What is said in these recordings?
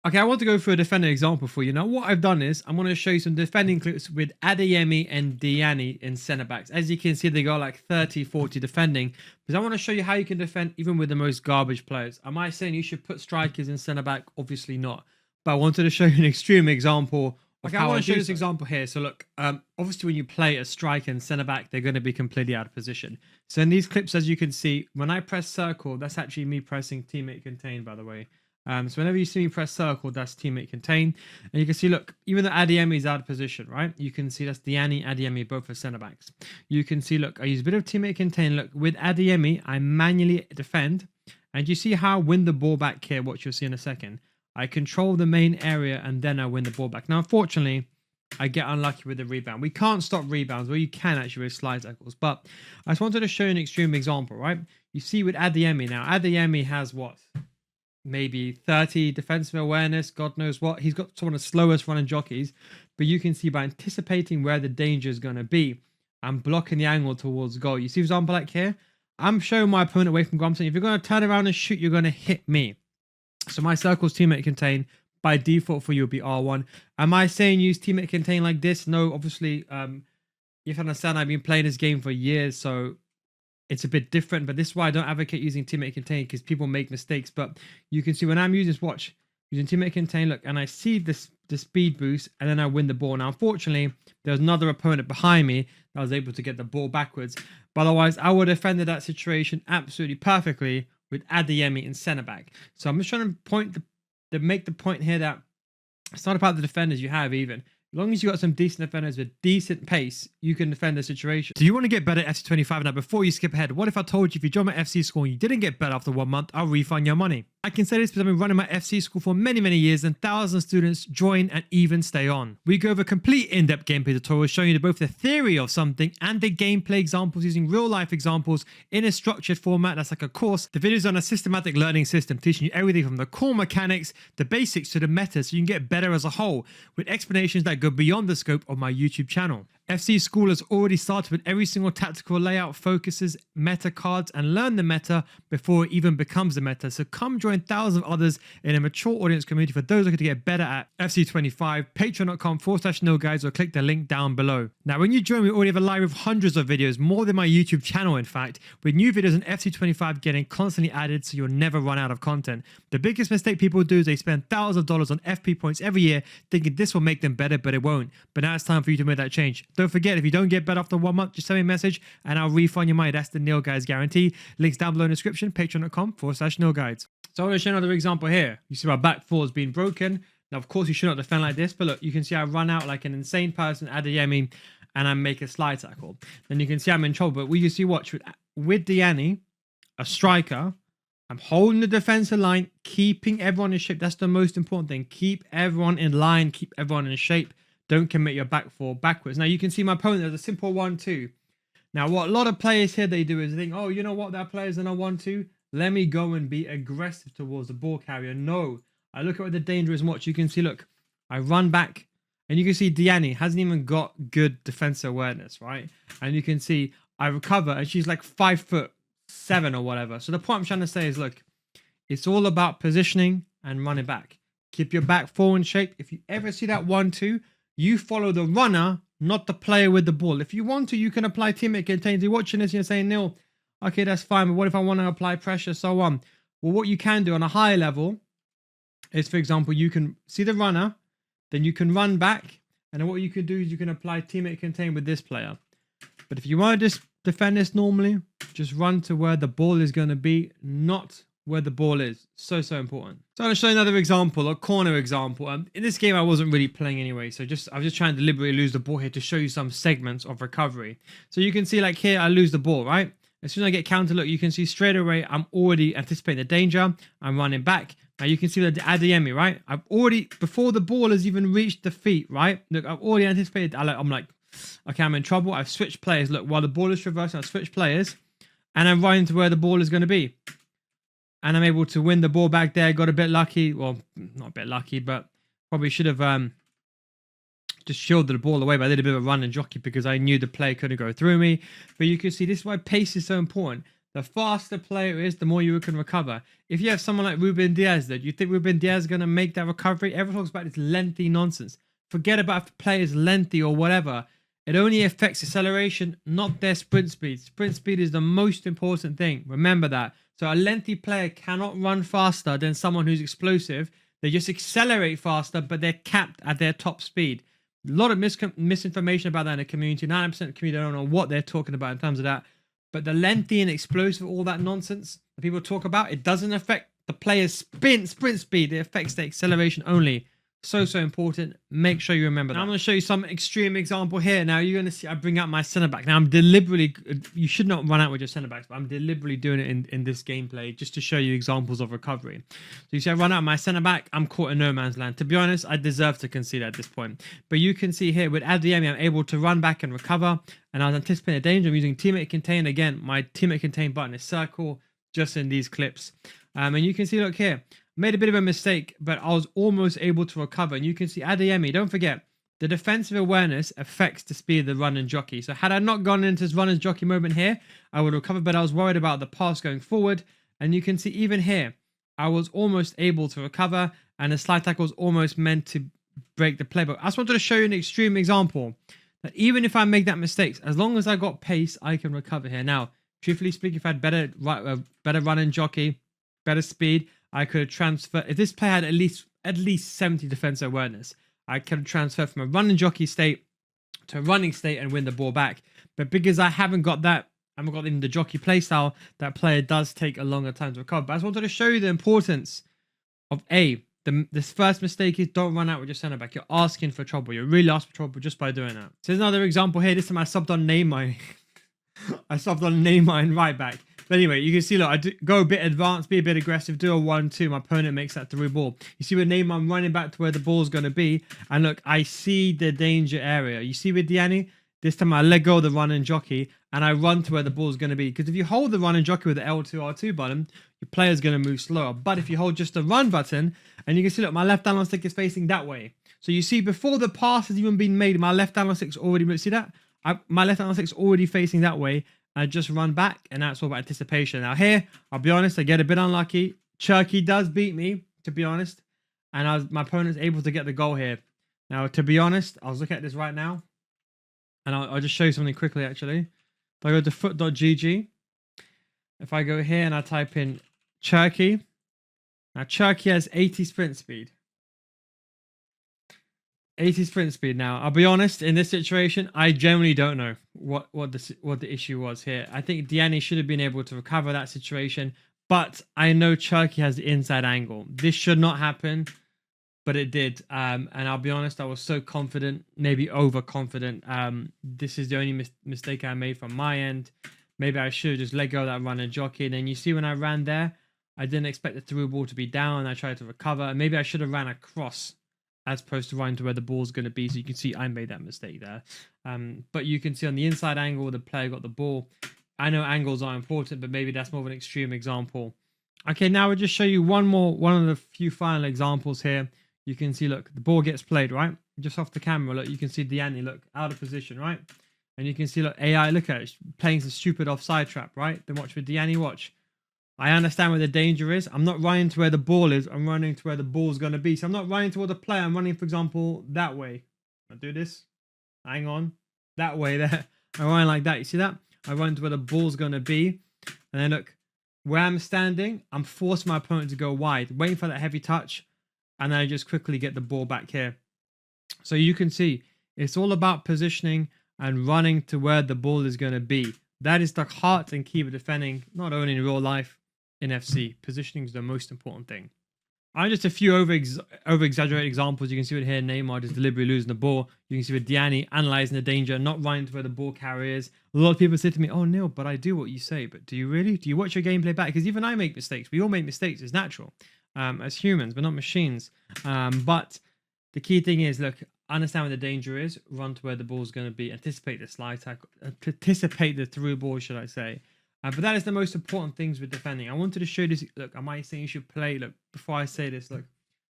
Okay, I want to go through a defending example for you. Now, what I've done is I'm going to show you some defending clips with Adeyemi and Diani in centre backs. As you can see, they got like 30, 40 defending. Because I want to show you how you can defend even with the most garbage players. Am I saying you should put strikers in centre back? Obviously not. But I wanted to show you an extreme example of how I want to show this example here. So look, obviously when you play a striker and centre back, they're going to be completely out of position. So in these clips, as you can see, when I press circle, that's actually me pressing teammate contain, by the way. So whenever you see me press circle, that's teammate contain. And you can see, look, even though Adeyemi is out of position, right? You can see that's Diani, Adeyemi, both are centre backs. You can see, look, I use a bit of teammate contain. Look, with Adeyemi, I manually defend. And you see how I win the ball back here, what you'll see in a second. I control the main area and then I win the ball back. Now, unfortunately, I get unlucky with the rebound. We can't stop rebounds. Well, you can actually with slide tackles. But I just wanted to show you an extreme example, right? You see with Adeyemi now, Adeyemi has what? Maybe 30 defensive awareness, God knows what. He's got one of the slowest running jockeys, but you can see by anticipating where the danger is going to be, I'm blocking the angle towards goal. You see, for example, like here, I'm showing my opponent away from goal. I'm saying, if you're going to turn around and shoot, you're going to hit me. So my circle's teammate contain by default for you will be R1. Am I saying use teammate contain like this? No, obviously, you have to understand I've been playing this game for years, so it's a bit different, but this is why I don't advocate using teammate contain because people make mistakes. But you can see when I'm using this, watch, using teammate contain, look, and I see this the speed boost, and then I win the ball. Now, unfortunately, there's another opponent behind me that was able to get the ball backwards. But otherwise, I would have defended that situation absolutely perfectly with Adeyemi in centre back. So I'm just trying to make the point here that it's not about the defenders you have even. As long as you got some decent defenders with decent pace, you can defend the situation. Do you want to get better at FC 25? Now, before you skip ahead, what if I told you if you join my FC school and you didn't get better after 1 month, I'll refund your money? I can say this because I've been running my FC school for many, many years and thousands of students join and even stay on. We go over complete in-depth gameplay tutorials showing you both the theory of something and the gameplay examples using real-life examples in a structured format that's like a course. The videos are on a systematic learning system teaching you everything from the core mechanics, the basics to the meta so you can get better as a whole with explanations that go beyond the scope of my YouTube channel. FC School has already started with every single tactical layout, focuses, meta cards, and learn the meta before it even becomes the meta. So come join thousands of others in a mature audience community for those looking to get better at FC25, patreon.com/nilguides, or click the link down below. Now, when you join, we already have a library of hundreds of videos, more than my YouTube channel, in fact, with new videos on FC25 getting constantly added so you'll never run out of content. The biggest mistake people do is they spend thousands of dollars on FP points every year thinking this will make them better, but it won't. But now it's time for you to make that change. Don't forget, if you don't get better after 1 month, just send me a message and I'll refund your money. That's the Nil Guides guarantee. Links down below in the description, patreon.com/nilguides. So I'm going to show another example here. You see my back four has been broken. Now, of course, you should not defend like this, but look, you can see I run out like an insane person, Adeyemi, and I make a slide tackle. Then you can see I'm in trouble, but we you see, watch, with Diani, a striker, I'm holding the defensive line, keeping everyone in shape. That's the most important thing. Keep everyone in line, keep everyone in shape. Don't commit your back four backwards. Now, you can see my opponent, there's a simple 1-2. Now, what a lot of players here, they do is they think, oh, you know what, that player's in a 1-2. Let me go and be aggressive towards the ball carrier. No, I look at where the danger is and watch. You can see, look, I run back. And you can see Diani hasn't even got good defensive awareness, right? And you can see I recover and she's like 5'7" or whatever. So the point I'm trying to say is, look, it's all about positioning and running back. Keep your back four in shape. If you ever see that 1-2, you follow the runner, not the player with the ball. If you want to, you can apply teammate contain. You're watching this and you're saying, Neil, okay, that's fine, but what if I want to apply pressure, so on? Well, what you can do on a higher level is, for example, you can see the runner, then you can run back, and then what you can do is you can apply teammate contain with this player. But if you want to just defend this normally, just run to where the ball is going to be, not where the ball is. So important. So I'm going to show you another example, a corner example. In this game, I wasn't really playing anyway, so I was just trying to deliberately lose the ball here to show you some segments of recovery. So you can see, like here, I lose the ball, right? As soon as I get counter, look, you can see straight away, I'm already anticipating the danger. I'm running back. Now you can see the Adeyemi, right? I've already, before the ball has even reached the feet, right? Look, I've already anticipated. I'm like, okay, I'm in trouble. I've switched players. Look, while the ball is traversing, I've switched players. And I'm running to where the ball is going to be. And I'm able to win the ball back there. Got a bit lucky. Well, not a bit lucky, but probably should have just shielded the ball away. But I did a bit of a run and jockey because I knew the play couldn't go through me. But you can see this is why pace is so important. the faster player is, the more you can recover. If you have someone like Ruben Diaz, that you think Ruben Diaz is going to make that recovery, everyone talks about this lengthy nonsense. Forget about if the player is lengthy or whatever. It only affects acceleration, not their sprint speed. Sprint speed is the most important thing. Remember that. So a lengthy player cannot run faster than someone who's explosive. They just accelerate faster, but they're capped at their top speed. A lot of misinformation about that in the community. 90% of the community don't know what they're talking about in terms of that. But the lengthy and explosive, all that nonsense that people talk about, it doesn't affect the player's sprint speed. It affects the acceleration only. So important. Make sure you remember that. Now I'm going to show you some extreme example here. Now you're going to see I bring out my center back. Now I'm deliberately, you should not run out with your center backs, but I'm deliberately doing it in this gameplay just to show you examples of recovery. So you see I run out my center back. I'm caught in no man's land. To be honest, I deserve to concede at this point. But you can see here with Adeyemi, I'm able to run back and recover. And I was anticipating a danger. I'm using teammate contain. Again, my teammate contain button is circle just in these clips. And you can see, look here. Made a bit of a mistake, but I was almost able to recover. And you can see Adeyemi, don't forget, the defensive awareness affects the speed of the run and jockey. So had I not gone into this run and jockey moment here, I would recover, but I was worried about the pass going forward. And you can see even here, I was almost able to recover, and the slide tackle was almost meant to break the playbook. I just wanted to show you an extreme example that even if I make that mistakes, as long as I got pace, I can recover here. Now, truthfully speaking, if I had better run and jockey, better speed, I could have transferred. If this player had at least 70 defensive awareness, I could have transferred from a running jockey state to a running state and win the ball back. But because I haven't got that, I haven't got in the jockey playstyle, that player does take a longer time to recover. But I just wanted to show you the importance of this first mistake is don't run out with your center back. You're asking for trouble. You're really asking for trouble just by doing that. So there's another example here. This time I subbed on Neymar. I subbed on Neymar and right back. But anyway, you can see, look, I go a bit advanced, be a bit aggressive, do a 1-2. My opponent makes that through ball. You see with Neymar, I'm running back to where the ball's going to be. And look, I see the danger area. You see with Diani, this time I let go of the run and jockey and I run to where the ball's going to be. Because if you hold the run and jockey with the L2, R2 button, your player's going to move slower. But if you hold just the run button, and you can see, look, my left analog stick is facing that way. So you see, before the pass has even been made, my left analog stick's already, see that? My left analog stick's already facing that way. I just run back, and that's all about anticipation. Now here, I'll be honest, I get a bit unlucky. Cherky does beat me, to be honest. And my opponent's able to get the goal here. Now, to be honest, I was looking at this right now. And I'll just show you something quickly, actually. If I go to foot.gg, if I go here and I type in Cherky. Now, Cherky has 80 sprint speed. 80 sprint speed. Now, I'll be honest, in this situation, I generally don't know what the issue was here. I think Diani should have been able to recover that situation, but I know Cherky has the inside angle. This should not happen, but it did. And I'll be honest, I was so confident, maybe overconfident. This is the only mistake I made from my end. Maybe I should have just let go of that run and jockey. And then you see when I ran there, I didn't expect the through ball to be down. I tried to recover. And maybe I should have ran across as opposed to running to where the ball's going to be. So you can see I made that mistake there. But you can see on the inside angle, the player got the ball. I know angles are important, but maybe that's more of an extreme example. Okay, now we'll just show you one of the few final examples here. You can see, look, the ball gets played, right? Just off the camera, look, you can see Diani, look, out of position, right? And you can see, look, AI, look at it, playing some stupid offside trap, right? Then watch with Diani, watch. I understand where the danger is. I'm not running to where the ball is. I'm running to where the ball's going to be. So I'm not running toward the player. I'm running, for example, that way. I'll do this. Hang on. That way there. I'm running like that. You see that? I run to where the ball's going to be. And then look, where I'm standing, I'm forcing my opponent to go wide, waiting for that heavy touch. And then I just quickly get the ball back here. So you can see it's all about positioning and running to where the ball is going to be. That is the heart and key of defending, not only in real life, in FC. Positioning is the most important thing. I'm just a few over-exaggerated examples. You can see it here, Neymar just deliberately losing the ball. You can see with Diani analysing the danger, not running to where the ball carrier is. A lot of people say to me, oh, Neil, but I do what you say. But do you really? Do you watch your gameplay back? Because even I make mistakes. We all make mistakes. It's natural. As humans, we're not machines. But the key thing is, look, understand where the danger is, run to where the ball's going to be, anticipate the slide tackle, anticipate the through ball, should I say. But that is the most important things with defending. I wanted to show this. Look, am I saying you should play? Look, before I say this, look,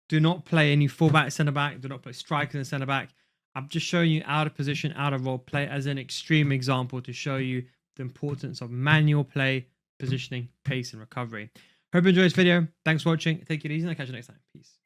do not play any fullback centre back. Do not play strikers and centre back. I'm just showing you out of position, out of role play as an extreme example to show you the importance of manual play, positioning, pace, and recovery. Hope you enjoyed this video. Thanks for watching. Take it easy and I'll catch you next time. Peace.